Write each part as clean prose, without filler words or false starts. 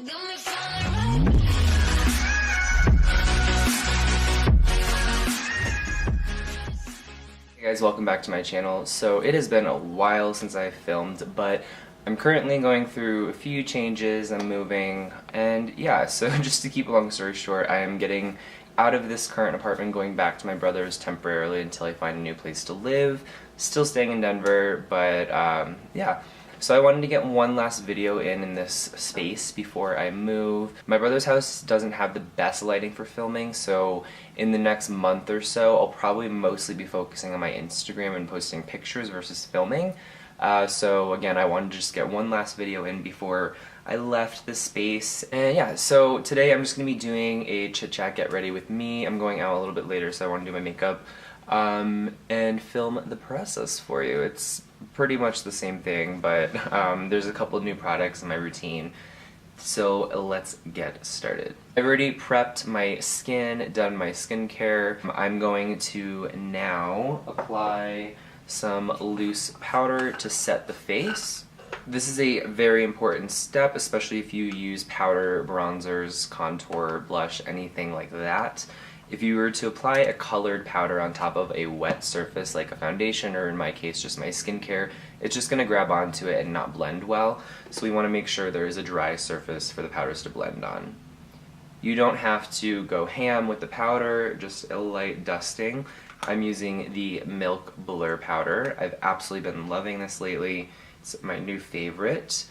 Hey guys, welcome back to my channel. So it has been a while since I filmed, but I'm currently going through a few changes. I'm moving, and yeah, so just to keep a long story short, I am getting out of this current apartment, going back to my brother's temporarily until I find a new place to live. Still staying in Denver, but yeah. So I wanted to get one last video in this space before I move. My brother's house doesn't have the best lighting for filming, so in the next month or so I'll probably mostly be focusing on my Instagram and posting pictures versus filming. So again, I wanted to just get one last video in before I left the space. And yeah, so today I'm just going to be doing a chit chat get ready with me. I'm going out a little bit later, so I want to do my makeup and film the process for you. It's pretty much the same thing, but there's a couple of new products in my routine. So let's get started. I've already prepped my skin, done my skincare. I'm going to now apply some loose powder to set the face. This is a very important step, especially if you use powder, bronzers, contour, blush, anything like that. If you were to apply a colored powder on top of a wet surface like a foundation, or in my case just my skincare, it's just going to grab onto it and not blend well. So we want to make sure there is a dry surface for the powders to blend on. You don't have to go ham with the powder, just a light dusting. I'm using the Milk Blur powder. I've absolutely been loving this lately. It's my new favorite.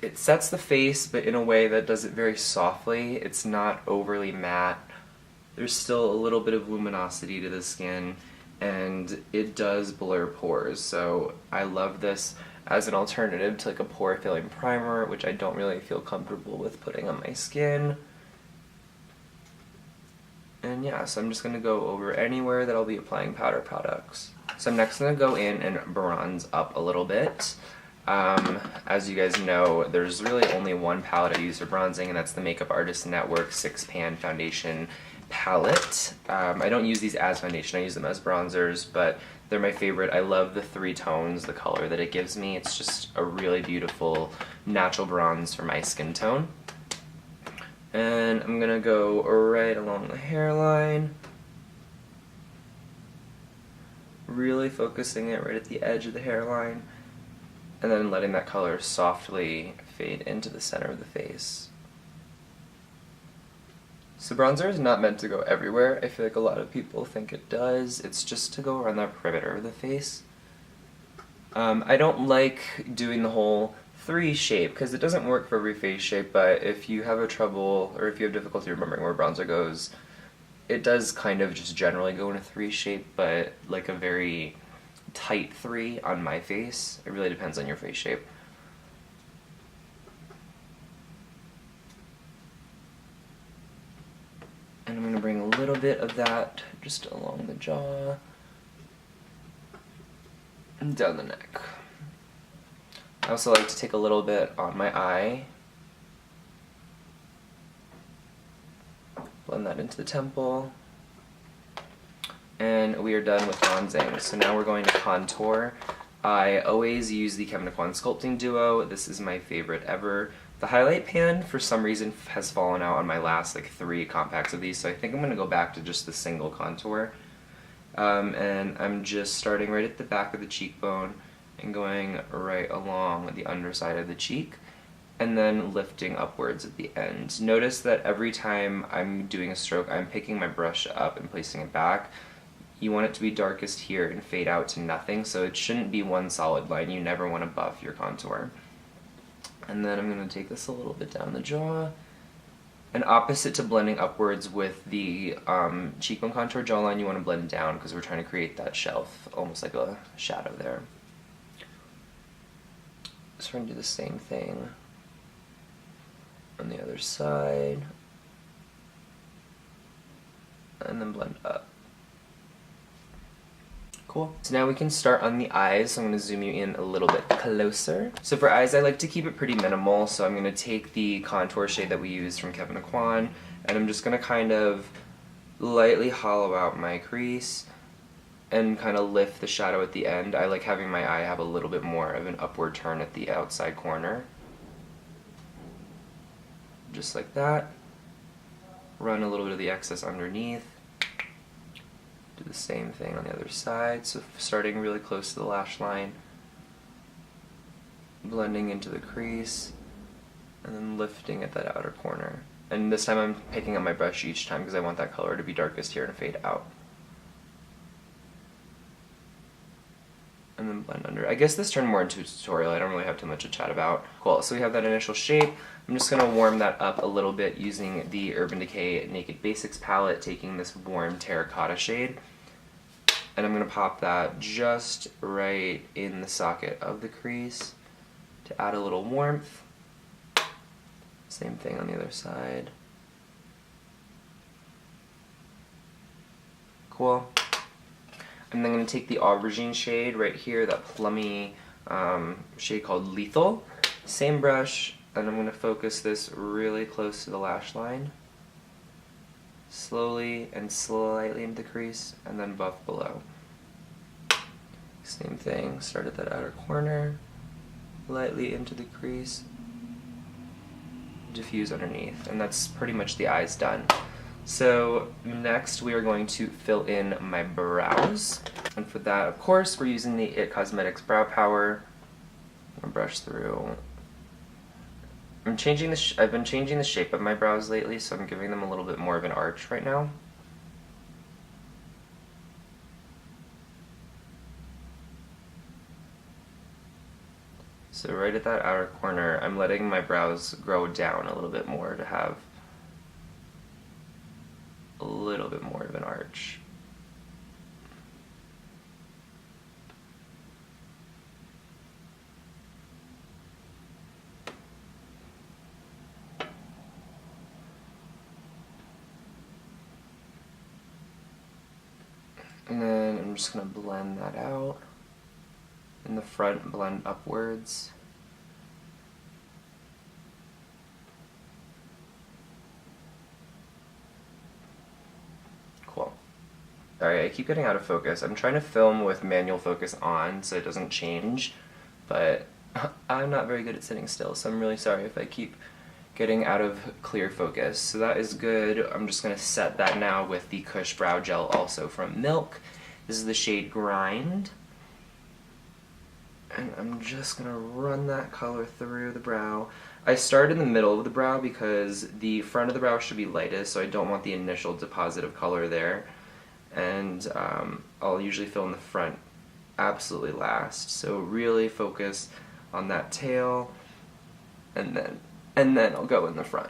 It sets the face, but in a way that does it very softly. It's not overly matte. There's still a little bit of luminosity to the skin, and it does blur pores. So I love this as an alternative to like a pore filling primer, which I don't really feel comfortable with putting on my skin. And yeah, so I'm just going to go over anywhere that I'll be applying powder products. So I'm next going to go in and bronze up a little bit. As you guys know, there's really only one palette I use for bronzing, and that's the Makeup Artist Network 6-pan foundation palette. I don't use these as foundation, I use them as bronzers, but they're my favorite. I love the 3 tones, the color that it gives me. It's just a really beautiful natural bronze for my skin tone. And I'm gonna go right along the hairline, really focusing it right at the edge of the hairline, and then letting that color softly fade into the center of the face. So bronzer is not meant to go everywhere. I feel like a lot of people think it does. It's just to go around the perimeter of the face. I don't like doing the whole 3 shape because it doesn't work for every face shape, but if you have trouble or if you have difficulty remembering where bronzer goes, it does kind of just generally go in a 3 shape, but like a very tight 3 on my face. It really depends on your face shape. And I'm going to bring a little bit of that just along the jaw and down the neck. I also like to take a little bit on my eye, blend that into the temple, and we are done with bronzing. So now we're going to contour. I always use the Kevyn Aucoin Sculpting Duo. This is my favorite ever. The highlight pan, for some reason, has fallen out on my last 3 compacts of these, so I think I'm going to go back to just the single contour. And I'm just starting right at the back of the cheekbone and going right along the underside of the cheek, and then lifting upwards at the end. Notice that every time I'm doing a stroke, I'm picking my brush up and placing it back. You want it to be darkest here and fade out to nothing, so it shouldn't be one solid line. You never want to buff your contour. And then I'm going to take this a little bit down the jaw. And opposite to blending upwards with the cheekbone contour jawline, you want to blend down because we're trying to create that shelf, almost like a shadow there. So we're going to do the same thing on the other side. And then blend up. Cool. So now we can start on the eyes. So I'm going to zoom you in a little bit closer. So for eyes, I like to keep it pretty minimal. So I'm going to take the contour shade that we used from Kevyn Aucoin, and I'm just going to kind of lightly hollow out my crease and kind of lift the shadow at the end. I like having my eye have a little bit more of an upward turn at the outside corner. just like that. Run a little bit of the excess underneath. Do the same thing on the other side, so starting really close to the lash line, blending into the crease, and then lifting at that outer corner. And this time I'm picking up my brush each time because I want that color to be darkest here and fade out. And then blend under. I guess this turned more into a tutorial, I don't really have too much to chat about. Cool, so we have that initial shape. I'm just going to warm that up a little bit using the Urban Decay Naked Basics palette, taking this warm terracotta shade. And I'm going to pop that just right in the socket of the crease to add a little warmth. Same thing on the other side. Cool. I'm then going to take the aubergine shade right here, that plummy shade called Lethal. Same brush, and I'm going to focus this really close to the lash line. Slowly and slightly into the crease, and then buff below. Same thing, start at that outer corner, lightly into the crease, diffuse underneath, and that's pretty much the eyes done. So next we are going to fill in my brows, and for that, of course, we're using the IT Cosmetics Brow Power. I'm gonna brush through. I've been changing the shape of my brows lately, so I'm giving them a little bit more of an arch right now. So right at that outer corner, I'm letting my brows grow down a little bit more to have a little bit more of an arch. And then I'm just going to blend that out. In the front, blend upwards. Cool. Sorry, I keep getting out of focus. I'm trying to film with manual focus on so it doesn't change, but I'm not very good at sitting still, so I'm really sorry if I keep getting out of clear focus. So that is good. I'm just going to set that now with the Kush Brow Gel, also from Milk. This is the shade Grind. And I'm just going to run that color through the brow. I start in the middle of the brow because the front of the brow should be lightest, so I don't want the initial deposit of color there. And I'll usually fill in the front absolutely last. So really focus on that tail, and then I'll go in the front.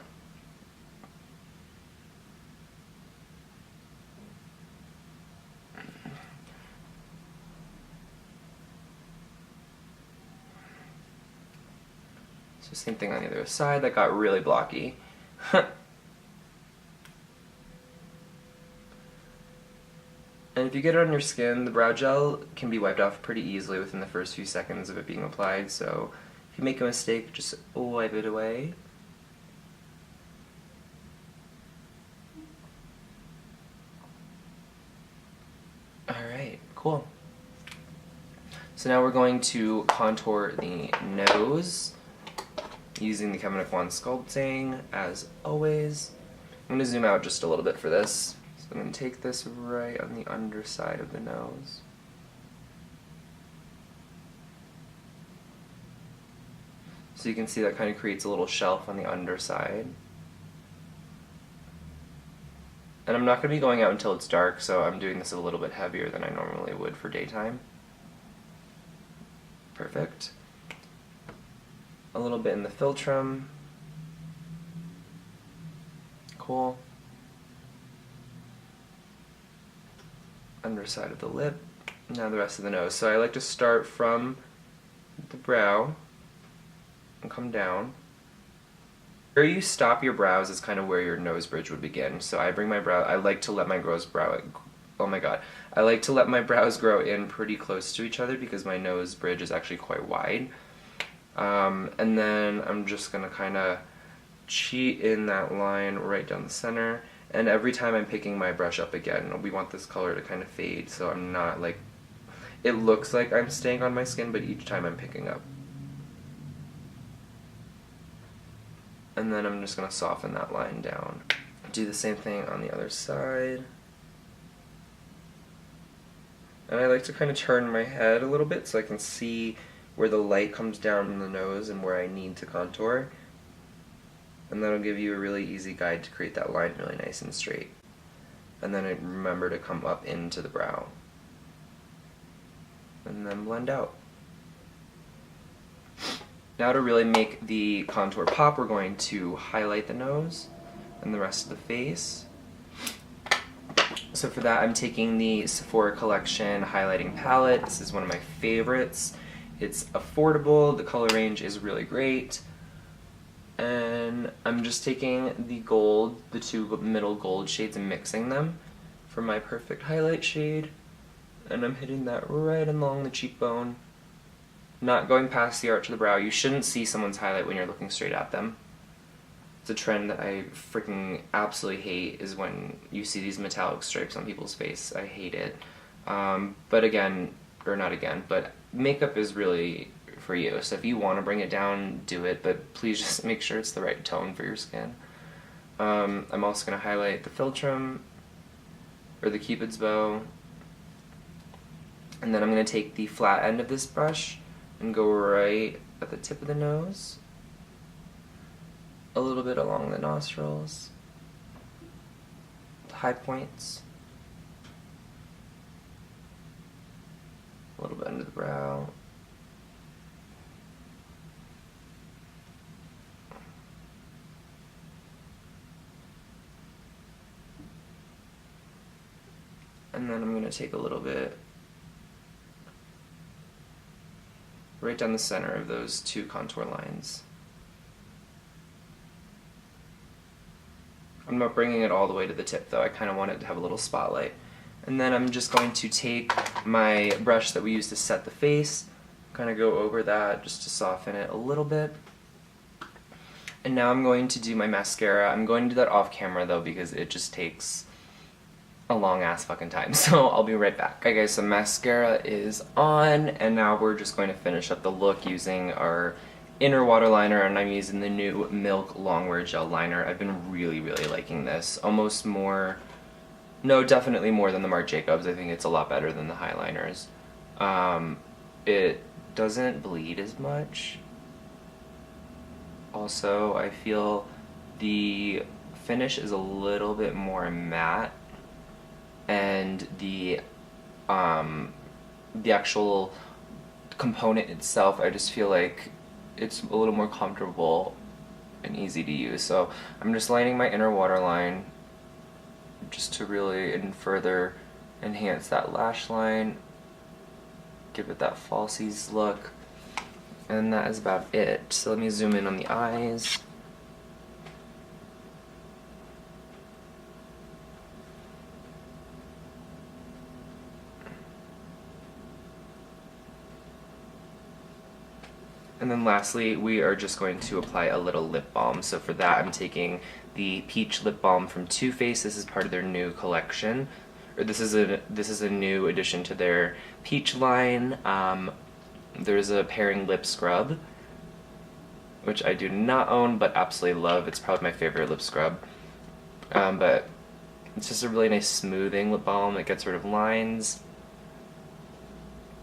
So same thing on the other side. That got really blocky. And if you get it on your skin, the brow gel can be wiped off pretty easily within the first few seconds of it being applied, so if you make a mistake, just wipe it away. Alright, cool. So now we're going to contour the nose using the Kevyn Aucoin Sculpting, as always. I'm going to zoom out just a little bit for this. So I'm going to take this right on the underside of the nose. So you can see that kind of creates a little shelf on the underside. And I'm not going to be going out until it's dark, so I'm doing this a little bit heavier than I normally would for daytime. Perfect. A little bit in the philtrum. Cool. Underside of the lip. Now the rest of the nose. So I like to start from the brow and come down. Where you stop your brows is kind of where your nose bridge would begin. So I bring my brow, I like to let my brows I like to let my brows grow in pretty close to each other because my nose bridge is actually quite wide. And then I'm just going to kind of cheat in that line right down the center. And every time I'm picking my brush up again, we want this color to kind of fade, so I'm not like, it looks like I'm staying on my skin, but each time I'm picking up. And then I'm just going to soften that line down. Do the same thing on the other side. And I like to kind of turn my head a little bit so I can see where the light comes down from the nose and where I need to contour. And that'll give you a really easy guide to create that line really nice and straight. And then remember to come up into the brow. And then blend out. Now to really make the contour pop, we're going to highlight the nose and the rest of the face. So for that, I'm taking the Sephora Collection highlighting palette. This is one of my favorites. It's affordable, the color range is really great, and I'm just taking the gold, the two middle gold shades, and mixing them for my perfect highlight shade, and I'm hitting that right along the cheekbone, not going past the arch of the brow. You shouldn't see someone's highlight when you're looking straight at them. It's a trend that I freaking absolutely hate, is when you see these metallic stripes on people's face. I hate it. But again, or not again, but makeup is really for you. So if you want to bring it down, do it, but please just make sure it's the right tone for your skin. I'm also going to highlight the philtrum, or the cupid's bow, and then I'm going to take the flat end of this brush and go right at the tip of the nose, a little bit along the nostrils, the high points, a little bit under the brow, and then I'm going to take a little bit right down the center of those two contour lines. I'm not bringing it all the way to the tip though, I kind of want it to have a little spotlight. And then I'm just going to take my brush that we used to set the face, kind of go over that just to soften it a little bit. And now I'm going to do my mascara. I'm going to do that off camera though because it just takes a long ass fucking time, so I'll be right back. Okay guys, so mascara is on, and now we're just going to finish up the look using our inner water liner, and I'm using the new Milk Longwear Gel Liner. I've been really liking this. Almost more, no, definitely more than the Marc Jacobs. I think it's a lot better than the highliners. It doesn't bleed as much. Also, I feel the finish is a little bit more matte, and the actual component itself, I just feel like it's a little more comfortable and easy to use. So I'm just lining my inner waterline just to really and further enhance that lash line, give it that falsies look, and that is about it. So let me zoom in on the eyes. And then lastly, we are just going to apply a little lip balm. So for that, I'm taking the Peach Lip Balm from Too Faced. This is part of their new collection, or this is a new addition to their Peach line. There's a pairing lip scrub, which I do not own but absolutely love. It's probably my favorite lip scrub. But it's just a really nice smoothing lip balm. It gets rid of lines.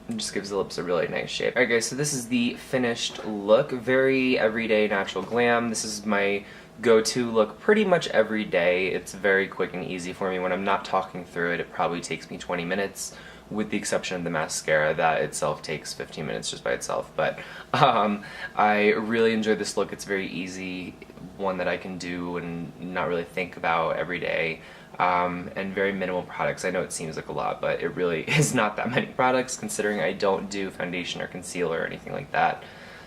It just gives the lips a really nice shape. Alright guys, so this is the finished look. Very everyday natural glam. This is my go-to look pretty much every day. It's very quick and easy for me. When I'm not talking through it, it probably takes me 20 minutes, with the exception of the mascara. That itself takes 15 minutes just by itself. But I really enjoy this look. It's very easy, one that I can do and not really think about every day. And very minimal products. I know it seems like a lot, but it really is not that many products, considering I don't do foundation or concealer or anything like that.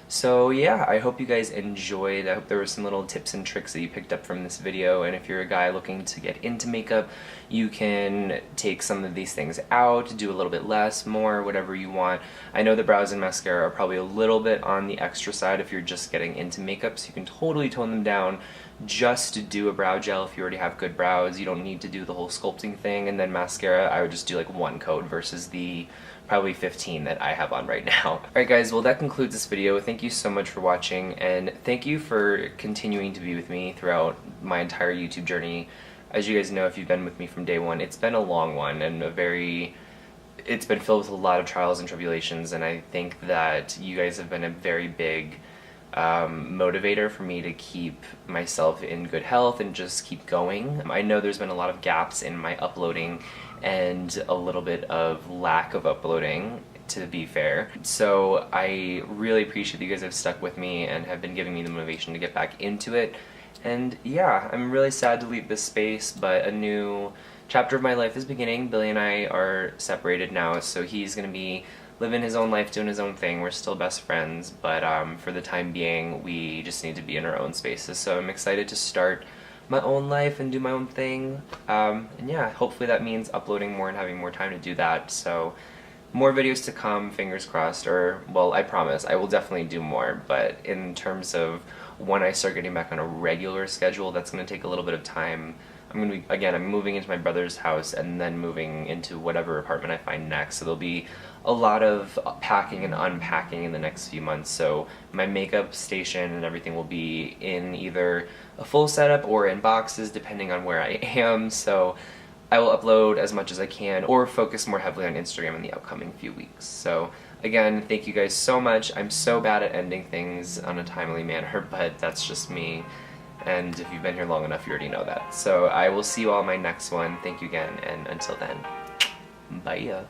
So yeah, I hope you guys enjoyed. I hope there were some little tips and tricks that you picked up from this video, and if you're a guy looking to get into makeup, you can take some of these things out, do a little bit less, more, whatever you want. I know the brows and mascara are probably a little bit on the extra side if you're just getting into makeup, so you can totally tone them down just to do a brow gel if you already have good brows. You don't need to do the whole sculpting thing. And then mascara, I would just do like one coat versus the probably 15 that I have on right now. Alright guys, well that concludes this video. Thank you so much for watching, and thank you for continuing to be with me throughout my entire YouTube journey. As you guys know, if you've been with me from day one, it's been a long one and it's been filled with a lot of trials and tribulations, and I think that you guys have been a very big motivator for me to keep myself in good health and just keep going. I know there's been a lot of gaps in my uploading and a little bit of lack of uploading, to be fair. So I really appreciate that you guys have stuck with me and have been giving me the motivation to get back into it. And yeah, I'm really sad to leave this space, but a new chapter of my life is beginning. Billy and I are separated now, so he's gonna be living his own life, doing his own thing. We're still best friends, but for the time being, we just need to be in our own spaces. So I'm excited to start my own life and do my own thing. And yeah, hopefully that means uploading more and having more time to do that. So more videos to come, fingers crossed, or, well, I promise, I will definitely do more, but in terms of when I start getting back on a regular schedule, that's going to take a little bit of time. I'm moving into my brother's house and then moving into whatever apartment I find next, so there'll be a lot of packing and unpacking in the next few months. So my makeup station and everything will be in either a full setup or in boxes depending on where I am, so I will upload as much as I can or focus more heavily on Instagram in the upcoming few weeks. So again, thank you guys so much. I'm so bad at ending things on a timely manner, but that's just me. And if you've been here long enough, you already know that. So I will see you all in my next one. Thank you again, and until then, bye.